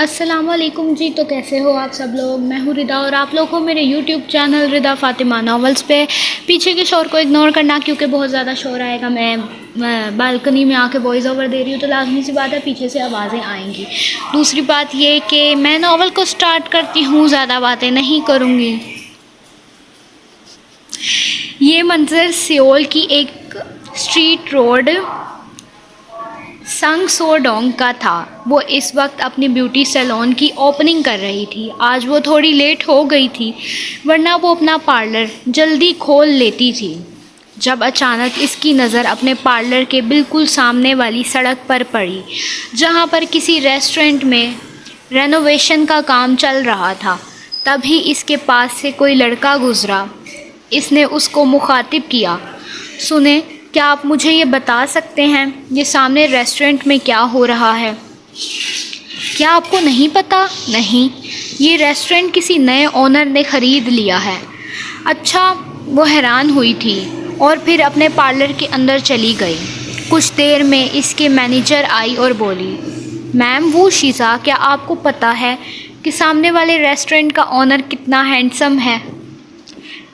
السلام علیکم جی، تو کیسے ہو آپ سب لوگ؟ میں ہوں ردا اور آپ لوگ ہو میرے یوٹیوب چینل ردا فاطمہ ناولز پہ۔ پیچھے کے شور کو اگنور کرنا کیونکہ بہت زیادہ شور آئے گا۔ میں بالکنی میں آ کے وائس اوور دے رہی ہوں تو لازمی سی بات ہے پیچھے سے آوازیں آئیں گی۔ دوسری بات یہ کہ میں ناول کو سٹارٹ کرتی ہوں، زیادہ باتیں نہیں کروں گی۔ یہ منظر سیول کی ایک اسٹریٹ روڈ سنگ سو ڈونگ کا تھا۔ وہ اس وقت اپنی بیوٹی سیلون کی اوپننگ کر رہی تھی۔ آج وہ تھوڑی لیٹ ہو گئی تھی ورنہ وہ اپنا پارلر جلدی کھول لیتی تھی۔ جب اچانک اس کی نظر اپنے پارلر کے بالکل سامنے والی سڑک پر پڑی جہاں پر کسی ریسٹورنٹ میں رینوویشن کا کام چل رہا تھا، تبھی اس کے پاس سے کوئی لڑکا گزرا۔ اس نے اس کو مخاطب کیا، سنیں، کیا آپ مجھے یہ بتا سکتے ہیں یہ سامنے ریسٹورنٹ میں کیا ہو رہا ہے؟ کیا آپ کو نہیں پتہ؟ نہیں، یہ ریسٹورنٹ کسی نئے اونر نے خرید لیا ہے۔ اچھا، وہ حیران ہوئی تھی اور پھر اپنے پارلر کے اندر چلی گئی۔ کچھ دیر میں اس کے مینیجر آئی اور بولی، میم وہ شیزا، کیا آپ کو پتہ ہے کہ سامنے والے ریسٹورنٹ کا اونر کتنا ہینڈسم ہے؟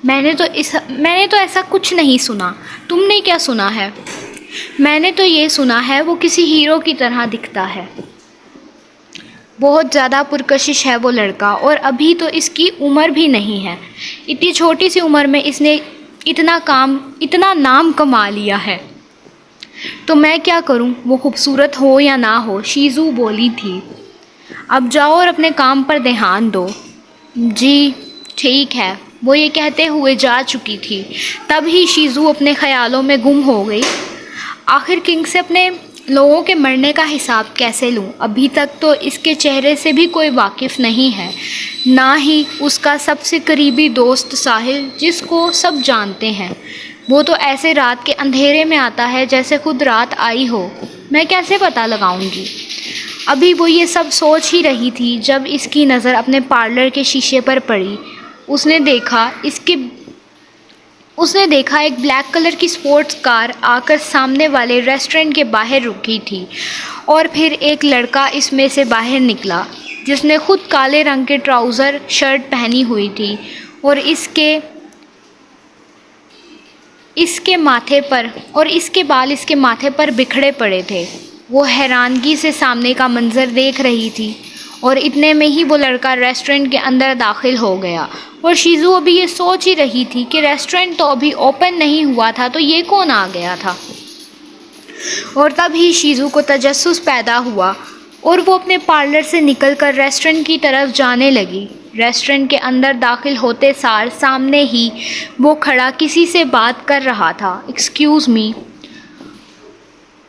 میں نے تو ایسا کچھ نہیں سنا۔ تم نے کیا سنا ہے؟ میں نے تو یہ سنا ہے وہ کسی ہیرو کی طرح دکھتا ہے۔ بہت زیادہ پرکشش ہے وہ لڑکا، اور ابھی تو اس کی عمر بھی نہیں ہے۔ اتنی چھوٹی سی عمر میں اس نے اتنا نام کما لیا ہے۔ تو میں کیا کروں، وہ خوبصورت ہو یا نہ ہو، شیزو بولی تھی۔ اب جاؤ اور اپنے کام پر دھیان دو۔ جی ٹھیک ہے، وہ یہ کہتے ہوئے جا چکی تھی۔ تب ہی شیزو اپنے خیالوں میں گم ہو گئی۔ آخر کنگ سے اپنے لوگوں کے مرنے کا حساب کیسے لوں؟ ابھی تک تو اس کے چہرے سے بھی کوئی واقف نہیں ہے، نہ ہی اس کا سب سے قریبی دوست ساحل، جس کو سب جانتے ہیں۔ وہ تو ایسے رات کے اندھیرے میں آتا ہے جیسے خود رات آئی ہو۔ میں کیسے پتہ لگاؤں گی؟ ابھی وہ یہ سب سوچ ہی رہی تھی جب اس کی نظر اپنے پارلر کے شیشے پر پڑی۔ اس نے دیکھا ایک بلیک کلر کی سپورٹس کار آ کر سامنے والے ریسٹورنٹ کے باہر رکی تھی، اور پھر ایک لڑکا اس میں سے باہر نکلا جس نے خود کالے رنگ کے ٹراؤزر شرٹ پہنی ہوئی تھی، اور اس کے بال اس کے ماتھے پر بکھرے پڑے تھے۔ وہ حیرانگی سے سامنے کا منظر دیکھ رہی تھی، اور اتنے میں ہی وہ لڑکا ریسٹورنٹ کے اندر داخل ہو گیا، اور شیزو ابھی یہ سوچ ہی رہی تھی کہ ریسٹورنٹ تو ابھی اوپن نہیں ہوا تھا تو یہ کون آ گیا تھا۔ اور تب ہی شیزو کو تجسس پیدا ہوا اور وہ اپنے پارلر سے نکل کر ریسٹورنٹ کی طرف جانے لگی۔ ریسٹورنٹ کے اندر داخل ہوتے سار سامنے ہی وہ کھڑا کسی سے بات کر رہا تھا، ایکسکیوز می،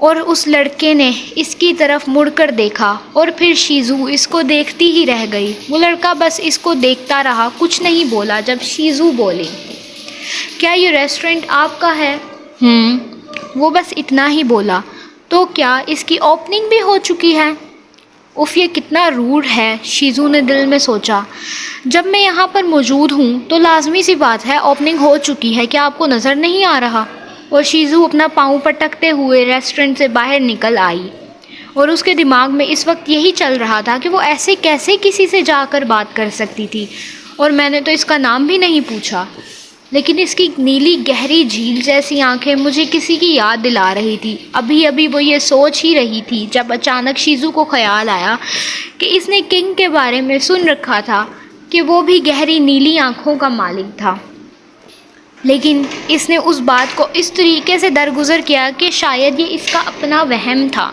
اور اس لڑکے نے اس کی طرف مڑ کر دیکھا، اور پھر شیزو اس کو دیکھتی ہی رہ گئی۔ وہ لڑکا بس اس کو دیکھتا رہا، کچھ نہیں بولا۔ جب شیزو بولی، کیا یہ ریسٹورنٹ آپ کا ہے؟ وہ بس اتنا ہی بولا۔ تو کیا اس کی اوپننگ بھی ہو چکی ہے؟ اف، یہ کتنا روڈ ہے، شیزو نے دل میں سوچا۔ جب میں یہاں پر موجود ہوں تو لازمی سی بات ہے اوپننگ ہو چکی ہے، کیا آپ کو نظر نہیں آ رہا؟ اور شیزو اپنا پاؤں پٹکتے ہوئے ریسٹورنٹ سے باہر نکل آئی، اور اس کے دماغ میں اس وقت یہی چل رہا تھا کہ وہ ایسے کیسے کسی سے جا کر بات کر سکتی تھی، اور میں نے تو اس کا نام بھی نہیں پوچھا۔ لیکن اس کی نیلی گہری جھیل جیسی آنکھیں مجھے کسی کی یاد دلا رہی تھی۔ ابھی وہ یہ سوچ ہی رہی تھی جب اچانک شیزو کو خیال آیا کہ اس نے کنگ کے بارے میں سن رکھا تھا کہ وہ بھی گہری نیلی آنکھوں کا مالک تھا، لیکن اس نے اس بات کو اس طریقے سے درگزر کیا کہ شاید یہ اس کا اپنا وہم تھا،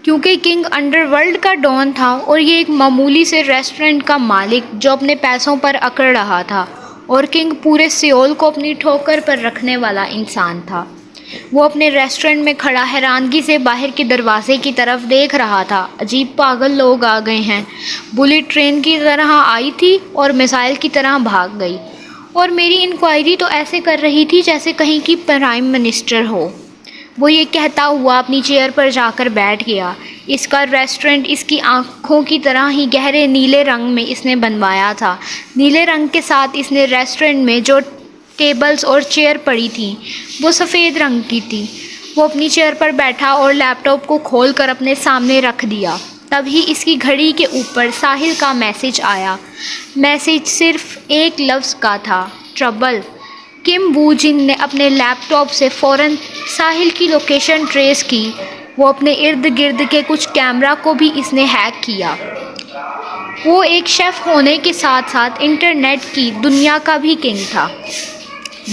کیونکہ کنگ انڈر ورلڈ کا ڈان تھا اور یہ ایک معمولی سے ریسٹورنٹ کا مالک جو اپنے پیسوں پر اکڑ رہا تھا، اور کنگ پورے سیول کو اپنی ٹھوکر پر رکھنے والا انسان تھا۔ وہ اپنے ریسٹورنٹ میں کھڑا حیرانگی سے باہر کے دروازے کی طرف دیکھ رہا تھا۔ عجیب پاگل لوگ آ گئے ہیں، بلٹ ٹرین کی طرح آئی تھی اور میزائل کی طرح بھاگ گئی، اور میری انکوائری تو ایسے کر رہی تھی جیسے کہیں کی پرائم منسٹر ہو۔ وہ یہ کہتا ہوا اپنی چیئر پر جا کر بیٹھ گیا۔ اس کا ریسٹورنٹ اس کی آنکھوں کی طرح ہی گہرے نیلے رنگ میں اس نے بنوایا تھا۔ نیلے رنگ کے ساتھ اس نے ریسٹورنٹ میں جو ٹیبلز اور چیئر پڑی تھیں وہ سفید رنگ کی تھی۔ وہ اپنی چیئر پر بیٹھا اور لیپ ٹاپ کو کھول کر اپنے سامنے رکھ دیا تبھی اس کی گھڑی کے اوپر ساحل کا میسج آیا۔ میسج صرف ایک لفظ کا تھا، ٹربل۔ کم وو جن نے اپنے لیپ ٹاپ سے فوراً ساحل کی لوکیشن ٹریس کی۔ وہ اپنے ارد گرد کے کچھ کیمرہ کو بھی اس نے ہیک کیا۔ وہ ایک شیف ہونے کے ساتھ ساتھ انٹرنیٹ کی دنیا کا بھی کنگ تھا۔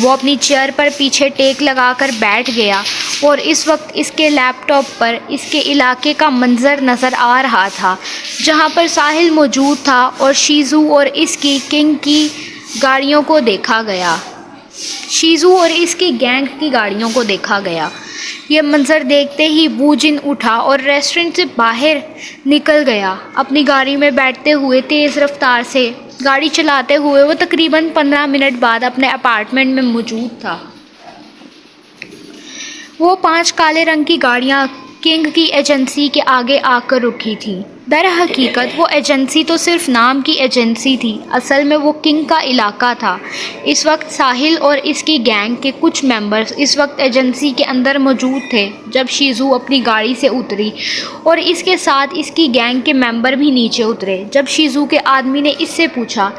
وہ اپنی چیئر پر پیچھے ٹیک لگا کر بیٹھ گیا اور اس وقت اس کے لیپ ٹاپ پر اس کے علاقے کا منظر نظر آ رہا تھا، جہاں پر ساحل موجود تھا اور شیزو اور اس کی کنگ کی گاڑیوں کو دیکھا گیا۔ شیزو اور اس کی گینگ کی گاڑیوں کو دیکھا گیا۔ یہ منظر دیکھتے ہی وو جن اٹھا اور ریسٹورنٹ سے باہر نکل گیا۔ اپنی گاڑی میں بیٹھتے ہوئے تیز رفتار سے گاڑی چلاتے ہوئے وہ تقریباً 15 منٹ بعد اپنے اپارٹمنٹ میں موجود تھا۔ وہ 5 کالے رنگ کی گاڑیاں کنگ کی ایجنسی کے آگے آ کر رکی تھیں۔ در حقیقت وہ ایجنسی تو صرف نام کی ایجنسی تھی، اصل میں وہ کنگ کا علاقہ تھا۔ اس وقت ساحل اور اس کی گینگ کے کچھ ممبرز اس وقت ایجنسی کے اندر موجود تھے جب شیزو اپنی گاڑی سے اتری، اور اس کے ساتھ اس کی گینگ کے ممبر بھی نیچے اترے۔ جب شیزو کے آدمی نے اس سے پوچھا،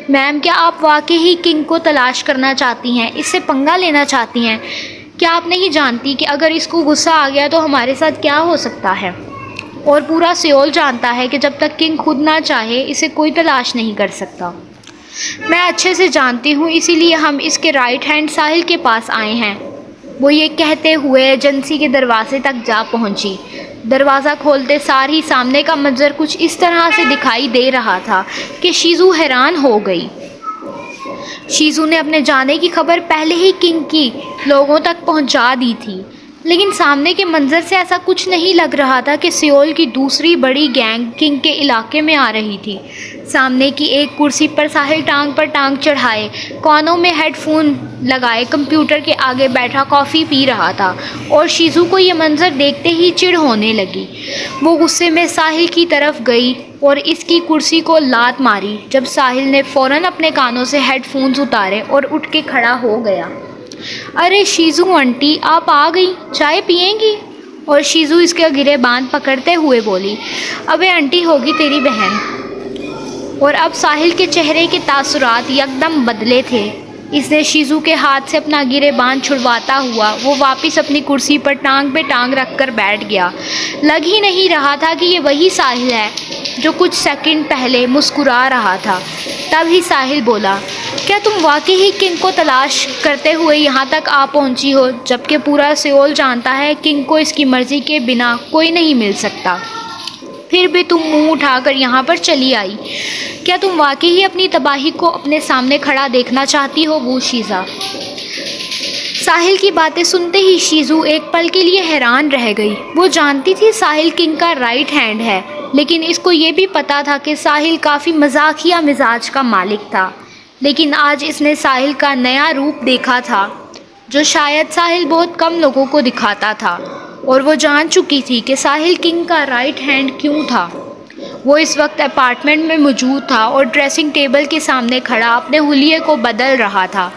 میم کیا آپ واقعی کنگ کو تلاش کرنا چاہتی ہیں، اس سے پنگا لینا چاہتی ہیں؟ کیا آپ نہیں جانتی کہ اگر اس کو غصہ آ گیا تو ہمارے ساتھ کیا ہو سکتا ہے؟ اور پورا سیول جانتا ہے کہ جب تک کنگ خود نہ چاہے اسے کوئی تلاش نہیں کر سکتا۔ میں اچھے سے جانتی ہوں، اسی لیے ہم اس کے رائٹ ہینڈ ساحل کے پاس آئے ہیں۔ وہ یہ کہتے ہوئے ایجنسی کے دروازے تک جا پہنچی۔ دروازہ کھولتے سار ہی سامنے کا منظر کچھ اس طرح سے دکھائی دے رہا تھا کہ شیزو حیران ہو گئی۔ شیزو نے اپنے جانے کی خبر پہلے ہی کنگ کی لوگوں تک پہنچا دی تھی، لیکن سامنے کے منظر سے ایسا کچھ نہیں لگ رہا تھا کہ سیول کی دوسری بڑی گینگ کنگ کے علاقے میں آ رہی تھی۔ سامنے کی ایک کرسی پر ساحل ٹانگ پر ٹانگ چڑھائے، کانوں میں ہیڈ فون لگائے کمپیوٹر کے آگے بیٹھا کافی پی رہا تھا، اور شیزو کو یہ منظر دیکھتے ہی چڑ ہونے لگی۔ وہ غصے میں ساحل کی طرف گئی اور اس کی کرسی کو لات ماری، جب ساحل نے فوراً اپنے کانوں سے ہیڈ فونز اتارے اور اٹھ کے کھڑا ہو گیا۔ ارے شیزو آنٹی، آپ آ گئی، چائے پئیں گی؟ اور شیزو اس کے گریبان پکڑتے ہوئے بولی، ابے آنٹی ہوگی تیری بہن۔ اور اب ساحل کے چہرے کے تاثرات یکدم بدلے تھے۔ اس نے شیزو کے ہاتھ سے اپنا گریبان چھڑواتا ہوا وہ واپس اپنی کرسی پر ٹانگ پہ ٹانگ رکھ کر بیٹھ گیا۔ لگ ہی نہیں رہا تھا کہ یہ وہی ساحل ہے جو کچھ سیکنڈ پہلے مسکرا رہا تھا۔ تب ہی ساحل بولا، کیا تم واقعی کنگ کو تلاش کرتے ہوئے یہاں تک آ پہنچی ہو، جبکہ پورا سیول جانتا ہے کنگ کو اس کی مرضی کے بنا کوئی نہیں مل سکتا؟ پھر بھی تم منہ اٹھا کر یہاں پر چلی آئی۔ کیا تم واقعی اپنی تباہی کو اپنے سامنے کھڑا دیکھنا چاہتی ہو وہ شیزا؟ ساحل کی باتیں سنتے ہی شیزو ایک پل کے لیے حیران رہ گئی۔ وہ جانتی تھی ساحل کنگ کا رائٹ ہینڈ ہے، لیکن اس کو یہ بھی پتا تھا کہ ساحل کافی مزاحیہ مزاج کا مالک تھا۔ لیکن آج اس نے ساحل کا نیا روپ دیکھا تھا، جو شاید ساحل بہت کم لوگوں کو دکھاتا تھا، اور وہ جان چکی تھی کہ ساحل کنگ کا رائٹ ہینڈ کیوں تھا۔ وہ اس وقت اپارٹمنٹ میں موجود تھا اور ڈریسنگ ٹیبل کے سامنے کھڑا اپنے حلیے کو بدل رہا تھا۔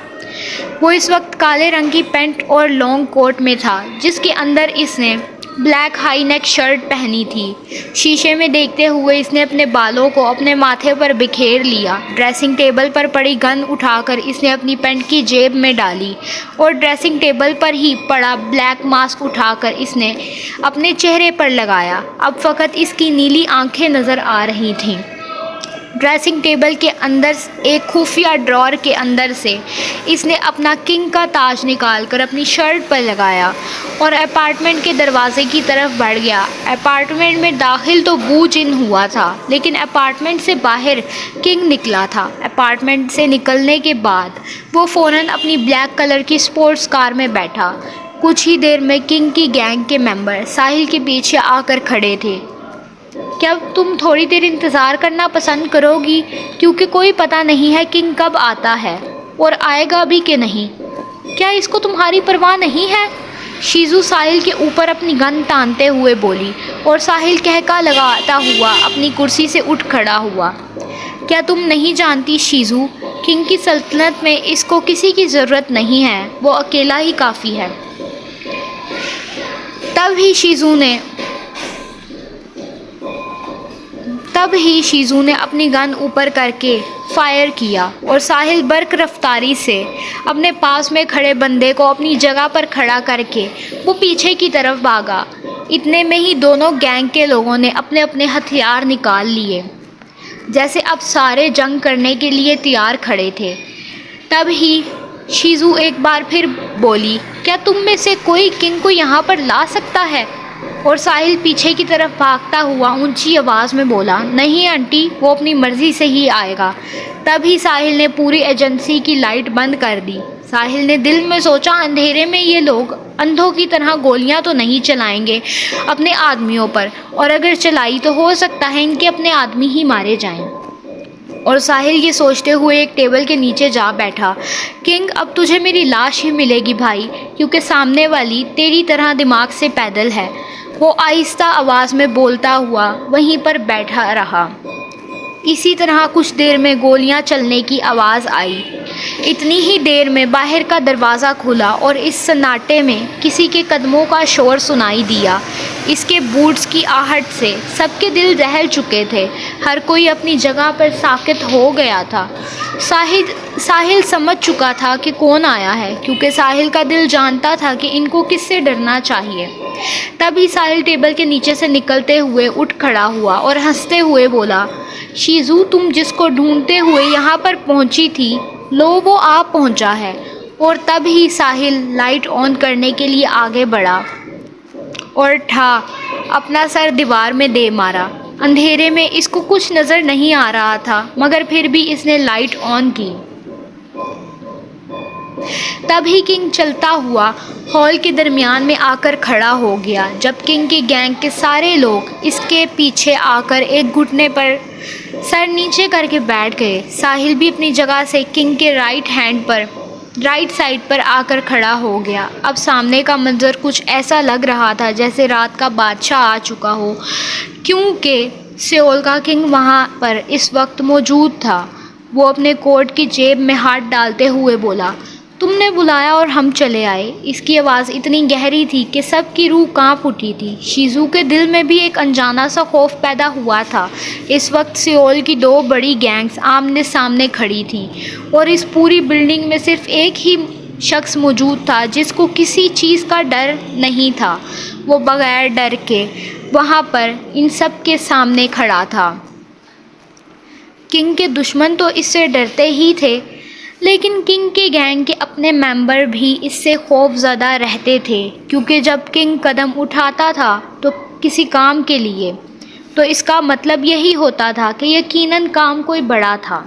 وہ اس وقت کالے رنگ کی پینٹ اور لانگ کوٹ میں تھا، جس کے اندر اس نے بلیک ہائی نیک شرٹ پہنی تھی۔ شیشے میں دیکھتے ہوئے اس نے اپنے بالوں کو اپنے ماتھے پر بکھیر لیا۔ ڈریسنگ ٹیبل پر پڑی گن اٹھا کر اس نے اپنی پینٹ کی جیب میں ڈالی، اور ڈریسنگ ٹیبل پر ہی پڑا بلیک ماسک اٹھا کر اس نے اپنے چہرے پر لگایا۔ اب فقط اس کی نیلی آنکھیں نظر آ رہی تھیں۔ ڈریسنگ ٹیبل کے اندر ایک خفیہ ڈرار کے اندر سے اس نے اپنا کنگ کا تاج نکال کر اپنی شرٹ پر لگایا اور اپارٹمنٹ کے دروازے کی طرف بڑھ گیا۔ اپارٹمنٹ میں داخل تو وو جن ہوا تھا، لیکن اپارٹمنٹ سے باہر کنگ نکلا تھا۔ اپارٹمنٹ سے نکلنے کے بعد وہ فوراً اپنی بلیک کلر کی سپورٹس کار میں بیٹھا۔ کچھ ہی دیر میں کنگ کی گینگ کے ممبر ساحل کے پیچھے آ کر کھڑے تھے۔ کیا تم تھوڑی دیر انتظار کرنا پسند کرو گی، کیونکہ کوئی پتہ نہیں ہے کنگ کب آتا ہے اور آئے گا بھی کہ نہیں؟ کیا اس کو تمہاری پرواہ نہیں ہے؟ شیزو ساحل کے اوپر اپنی گن تانتے ہوئے بولی، اور ساحل کہکا لگاتا ہوا اپنی کرسی سے اٹھ کھڑا ہوا۔ کیا تم نہیں جانتی شیزو، کنگ کی سلطنت میں اس کو کسی کی ضرورت نہیں ہے، وہ اکیلا ہی کافی ہے۔ تب ہی شیزو نے تب ہی شیزو نے اپنی گن اوپر کر کے فائر کیا اور ساحل برق رفتاری سے اپنے پاس میں کھڑے بندے کو اپنی جگہ پر کھڑا کر کے وہ پیچھے کی طرف بھاگا۔ اتنے میں ہی دونوں گینگ کے لوگوں نے اپنے اپنے ہتھیار نکال لیے، جیسے اب سارے جنگ کرنے کے لیے تیار کھڑے تھے۔ تب ہی شیزو ایک بار پھر بولی، کیا تم میں سے کوئی کنگ کو یہاں پر لا سکتا ہے؟ اور ساحل پیچھے کی طرف بھاگتا ہوا اونچی آواز میں بولا، نہیں آنٹی، وہ اپنی مرضی سے ہی آئے گا۔ تب ہی ساحل نے پوری ایجنسی کی لائٹ بند کر دی۔ ساحل نے دل میں سوچا، اندھیرے میں یہ لوگ اندھوں کی طرح گولیاں تو نہیں چلائیں گے اپنے آدمیوں پر، اور اگر چلائی تو ہو سکتا ہے ان کے اپنے آدمی ہی مارے جائیں۔ اور ساحل یہ سوچتے ہوئے ایک ٹیبل کے نیچے جا بیٹھا، کنگ اب تجھے میری لاش ہی ملے گی بھائی، کیونکہ سامنے والی تیری طرح دماغ سے پیدل ہے۔ وہ آہستہ آواز میں بولتا ہوا وہیں پر بیٹھا رہا۔ اسی طرح کچھ دیر میں گولیاں چلنے کی آواز آئی۔ اتنی ہی دیر میں باہر کا دروازہ کھلا اور اس سناٹے میں کسی کے قدموں کا شور سنائی دیا۔ اس کے بوٹس کی آہٹ سے سب کے دل دہل چکے تھے، ہر کوئی اپنی جگہ پر ساکت ہو گیا تھا۔ ساحل سمجھ چکا تھا کہ کون آیا ہے، کیونکہ ساحل کا دل جانتا تھا کہ ان کو کس سے ڈرنا چاہیے۔ تبھی ساحل ٹیبل کے نیچے سے نکلتے ہوئے اٹھ کھڑا ہوا اور ہنستے ہوئے بولا، شیزو، تم جس کو ڈھونڈتے ہوئے یہاں پر پہنچی تھی، لو وہ آپ پہنچا ہے۔ اور تب ہی ساحل لائٹ آن کرنے کے لیے آگے بڑھا اور اپنا سر دیوار میں دے مارا۔ اندھیرے میں اس کو کچھ نظر نہیں آ رہا تھا، مگر پھر بھی اس نے لائٹ آن کی۔ تبھی کنگ چلتا ہوا ہال کے درمیان میں آ کر کھڑا ہو گیا۔ جب کنگ کی گینگ کے سارے لوگ اس کے پیچھے آ کر ایک گھٹنے پر سر نیچے کر کے بیٹھ گئے، ساحل بھی اپنی جگہ سے کنگ کے رائٹ سائڈ پر آ کر کھڑا ہو گیا۔ اب سامنے کا منظر کچھ ایسا لگ رہا تھا جیسے رات کا بادشاہ آ چکا ہو، کیونکہ سیول کا کنگ وہاں پر اس وقت موجود تھا۔ وہ اپنے کوٹ کی جیب میں ہاتھ ڈالتے ہوئے بولا، تم نے بلایا اور ہم چلے آئے۔ اس کی آواز اتنی گہری تھی کہ سب کی روح کانپ اٹھی تھی۔ شیزو کے دل میں بھی ایک انجانا سا خوف پیدا ہوا تھا۔ اس وقت سیول کی دو بڑی گینگز آمنے سامنے کھڑی تھیں، اور اس پوری بلڈنگ میں صرف ایک ہی شخص موجود تھا جس کو کسی چیز کا ڈر نہیں تھا۔ وہ بغیر ڈر کے وہاں پر ان سب کے سامنے کھڑا تھا۔ کنگ کے دشمن تو اس سے ڈرتے ہی تھے، لیکن کنگ کے گینگ کے اپنے ممبر بھی اس سے خوف زدہ رہتے تھے، کیونکہ جب کنگ قدم اٹھاتا تھا تو کسی کام کے لیے، تو اس کا مطلب یہی ہوتا تھا کہ یقیناً کام کوئی بڑا تھا،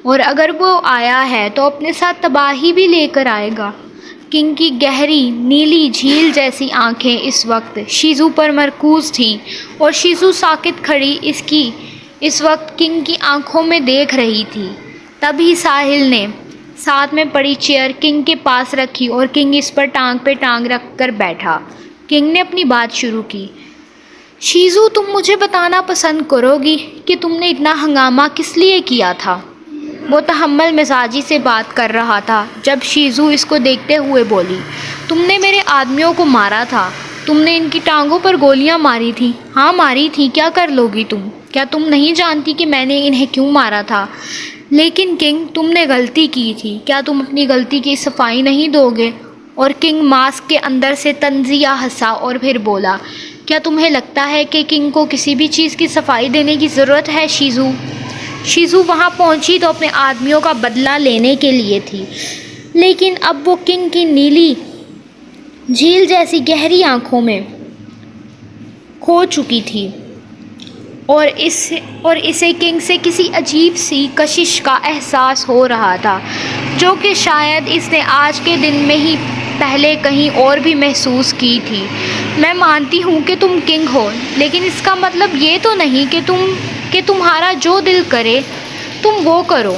اور اگر وہ آیا ہے تو اپنے ساتھ تباہی بھی لے کر آئے گا۔ کنگ کی گہری نیلی جھیل جیسی آنکھیں اس وقت شیزو پر مرکوز تھیں، اور شیزو ساکت کھڑی اس وقت کنگ کی آنکھوں میں دیکھ رہی تھی۔ تبھی ساحل نے ساتھ میں پڑی چیئر کنگ کے پاس رکھی اور کنگ اس پر ٹانگ پہ ٹانگ رکھ کر بیٹھا۔ کنگ نے اپنی بات شروع کی، شیزو، تم مجھے بتانا پسند کرو گی کہ تم نے اتنا ہنگامہ کس لیے کیا تھا؟ وہ تحمل مزاجی سے بات کر رہا تھا جب شیزو اس کو دیکھتے ہوئے بولی، تم نے میرے آدمیوں کو مارا تھا، تم نے ان کی ٹانگوں پر گولیاں ماری تھیں۔ ہاں ماری تھی، کیا کر لو گی تم؟ کیا تم نہیں جانتی کہ میں نے انہیں کیوں مارا تھا؟ لیکن کنگ، تم نے غلطی کی تھی، کیا تم اپنی غلطی کی صفائی نہیں دو گے؟ اور کنگ ماسک کے اندر سے طنزیہ ہنسا اور پھر بولا، کیا تمہیں لگتا ہے کہ کنگ کو کسی بھی چیز کی صفائی دینے کی ضرورت ہے شیزو؟ شیزو وہاں پہنچی تو اپنے آدمیوں کا بدلہ لینے کے لیے تھی، لیکن اب وہ کنگ کی نیلی جھیل جیسی گہری آنکھوں میں کھو چکی تھی، اور اسے کنگ سے کسی عجیب سی کشش کا احساس ہو رہا تھا، جو کہ شاید اس نے آج کے دن میں ہی پہلے کہیں اور بھی محسوس کی تھی۔ میں مانتی ہوں کہ تم کنگ ہو، لیکن اس کا مطلب یہ تو نہیں کہ تمہارا جو دل کرے تم وہ کرو،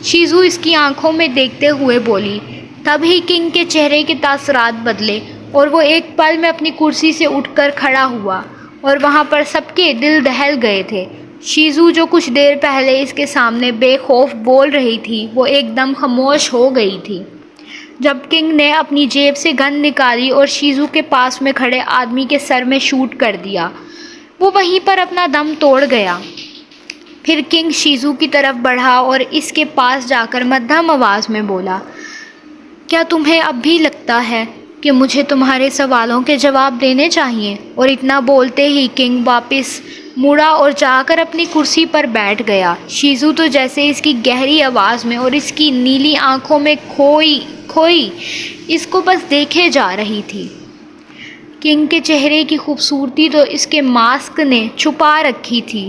شیزو اس کی آنکھوں میں دیکھتے ہوئے بولی۔ تبھی کنگ کے چہرے کے تاثرات بدلے اور وہ ایک پل میں اپنی کرسی سے اٹھ کر کھڑا ہوا، اور وہاں پر سب کے دل دہل گئے تھے۔ شیزو جو کچھ دیر پہلے اس کے سامنے بے خوف بول رہی تھی، وہ ایک دم خاموش ہو گئی تھی۔ جب کنگ نے اپنی جیب سے گن نکالی اور شیزو کے پاس میں کھڑے آدمی کے سر میں شوٹ کر دیا، وہ وہیں پر اپنا دم توڑ گیا۔ پھر کنگ شیزو کی طرف بڑھا اور اس کے پاس جا کر مدھم آواز میں بولا، کیا تمہیں اب بھی لگتا ہے کہ مجھے تمہارے سوالوں کے جواب دینے چاہیے؟ اور اتنا بولتے ہی کنگ واپس مڑا اور جا کر اپنی کرسی پر بیٹھ گیا۔ شیزو تو جیسے اس کی گہری آواز میں اور اس کی نیلی آنکھوں میں کھوئی اس کو بس دیکھے جا رہی تھی۔ کنگ کے چہرے کی خوبصورتی تو اس کے ماسک نے چھپا رکھی تھی،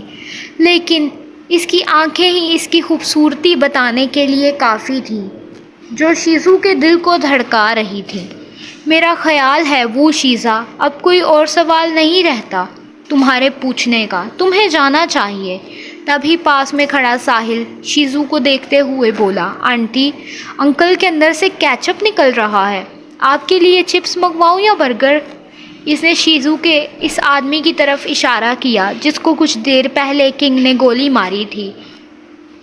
لیکن اس کی آنکھیں ہی اس کی خوبصورتی بتانے کے لیے کافی تھیں، جو شیزو کے دل کو دھڑکا رہی تھی۔ میرا خیال ہے وہ شیزا، اب کوئی اور سوال نہیں رہتا تمہارے پوچھنے کا، تمہیں جانا چاہیے۔ تبھی پاس میں کھڑا ساحل شیزو کو دیکھتے ہوئے بولا، آنٹی، انکل کے اندر سے کیچپ نکل رہا ہے، آپ کے لیے چپس منگواؤں یا برگر؟ اس نے شیزو کے اس آدمی کی طرف اشارہ کیا جس کو کچھ دیر پہلے کنگ نے گولی ماری تھی۔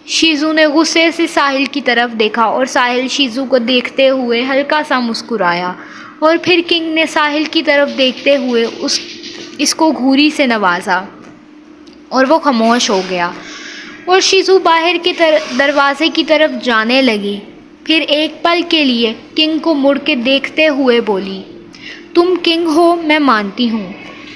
شیزو نے غصے سے ساحل کی طرف دیکھا اور ساحل شیزو کو دیکھتے ہوئے ہلکا سا مسکرایا، اور پھر کنگ نے ساحل کی طرف دیکھتے ہوئے اس کو گھوری سے نوازا اور وہ خاموش ہو گیا، اور شیزو باہر کے دروازے کی طرف جانے لگی۔ پھر ایک پل کے لیے کنگ کو مڑ کے دیکھتے ہوئے بولی، تم کنگ ہو میں مانتی ہوں،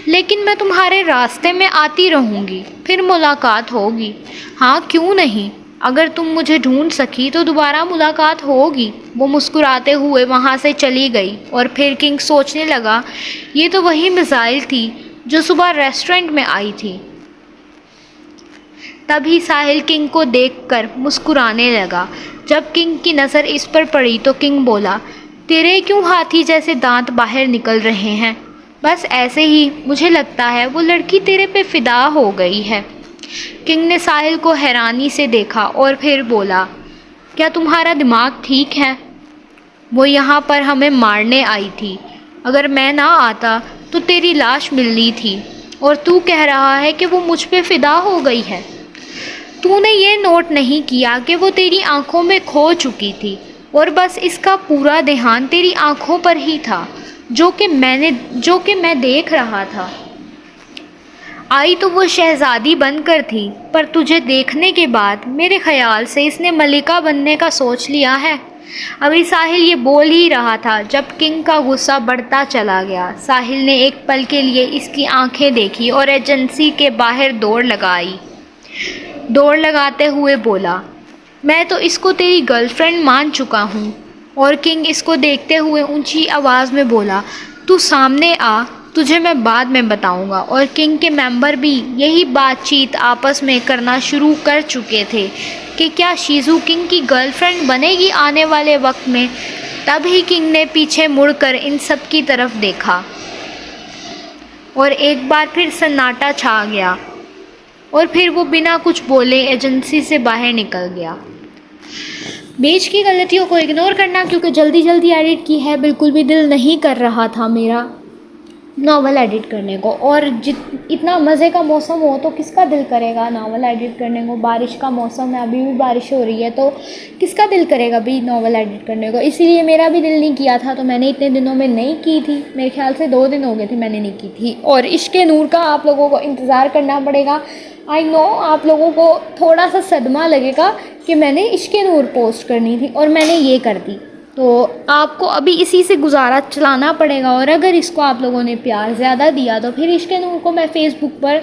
لیکن میں تمہارے راستے میں آتی رہوں گی، پھر ملاقات ہوگی۔ ہاں کیوں نہیں، اگر تم مجھے ڈھونڈ سکی تو دوبارہ ملاقات ہوگی۔ وہ مسکراتے ہوئے وہاں سے چلی گئی، اور پھر کنگ سوچنے لگا، یہ تو وہی میزائل تھی جو صبح ریسٹورنٹ میں آئی تھی۔ تبھی ساحل کنگ کو دیکھ کر مسکرانے لگا۔ جب کنگ کی نظر اس پر پڑی تو کنگ بولا، تیرے کیوں ہاتھی جیسے دانت باہر نکل رہے ہیں؟ بس ایسے ہی، مجھے لگتا ہے وہ لڑکی تیرے پہ فدا ہو گئی ہے۔ کنگ نے ساحل کو حیرانی سے دیکھا اور پھر بولا، کیا تمہارا دماغ ٹھیک ہے؟ وہ یہاں پر ہمیں مارنے آئی تھی، اگر میں نہ آتا تو تیری لاش ملنی تھی، اور تو کہہ رہا ہے کہ وہ مجھ پہ فدا ہو گئی ہے۔ تو نے یہ نوٹ نہیں کیا کہ وہ تیری آنکھوں میں کھو چکی تھی، اور بس اس کا پورا دھیان تیری آنکھوں پر ہی تھا، جو کہ میں دیکھ رہا تھا۔ آئی تو وہ شہزادی بن کر تھی، پر تجھے دیکھنے کے بعد میرے خیال سے اس نے ملکہ بننے کا سوچ لیا ہے۔ ابھی ساحل یہ بول ہی رہا تھا جب کنگ کا غصہ بڑھتا چلا گیا۔ ساحل نے ایک پل کے لیے اس کی آنکھیں دیکھی اور ایجنسی کے باہر دوڑ لگاتے ہوئے بولا، میں تو اس کو تیری گرل فرینڈ مان چکا ہوں۔ اور کنگ اس کو دیکھتے ہوئے اونچی آواز میں بولا، تو سامنے آ، تجھے میں بعد میں بتاؤں گا۔ اور کنگ کے ممبر بھی یہی بات چیت آپس میں کرنا شروع کر چکے تھے کہ کیا شیزو کنگ کی گرل فرینڈ بنے گی آنے والے وقت میں۔ تبھی کنگ نے پیچھے مڑ کر ان سب کی طرف دیکھا، اور ایک بار پھر سناٹا چھا گیا، اور پھر وہ بنا کچھ بولے ایجنسی سے باہر نکل گیا۔ بیچ کی غلطیوں کو اگنور کرنا، کیونکہ جلدی ایڈٹ کی ہے، بالکل بھی دل نہیں کر رہا تھا میرا ناول ایڈٹ کرنے کو، اور اتنا مزے کا موسم ہو تو کس کا دل کرے گا ناول ایڈٹ کرنے کو؟ بارش کا موسم ہے، ابھی بھی بارش ہو رہی ہے، تو کس کا دل کرے گا بھی ناول ایڈٹ کرنے کو؟ اسی لیے میرا بھی دل نہیں کیا تھا، تو میں نے اتنے دنوں میں نہیں کی تھی، میرے خیال سے 2 دن ہو گئے تھے میں نے نہیں کی تھی۔ اور عشق نور کا آپ لوگوں کو انتظار کرنا پڑے گا۔ آئی نو آپ لوگوں کو تھوڑا سا صدمہ لگے گا کہ میں نے عشق نور پوسٹ کرنی تھی اور میں نے یہ کر دی، تو آپ کو ابھی اسی سے گزارا چلانا پڑے گا۔ اور اگر اس کو آپ لوگوں نے پیار زیادہ دیا تو پھر عشق نور کو میں فیس بک پر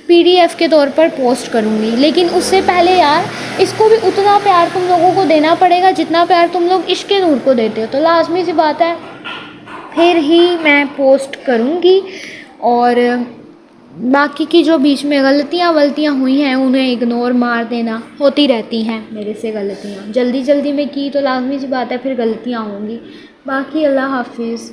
PDF کے طور پر پوسٹ کروں گی، لیکن اس سے پہلے یار اس کو بھی اتنا پیار تم لوگوں کو دینا پڑے گا جتنا پیار تم لوگ عشق نور کو دیتے ہو، تو لازمی سی بات ہے پھر ہی میں پوسٹ کروں گی۔ اور باقی کی جو بیچ میں غلطیاں ہوئی ہیں انہیں اگنور مار دینا، ہوتی رہتی ہیں میرے سے غلطیاں، جلدی میں کی تو لازمی سی بات ہے پھر غلطیاں ہوں گی۔ باقی اللہ حافظ۔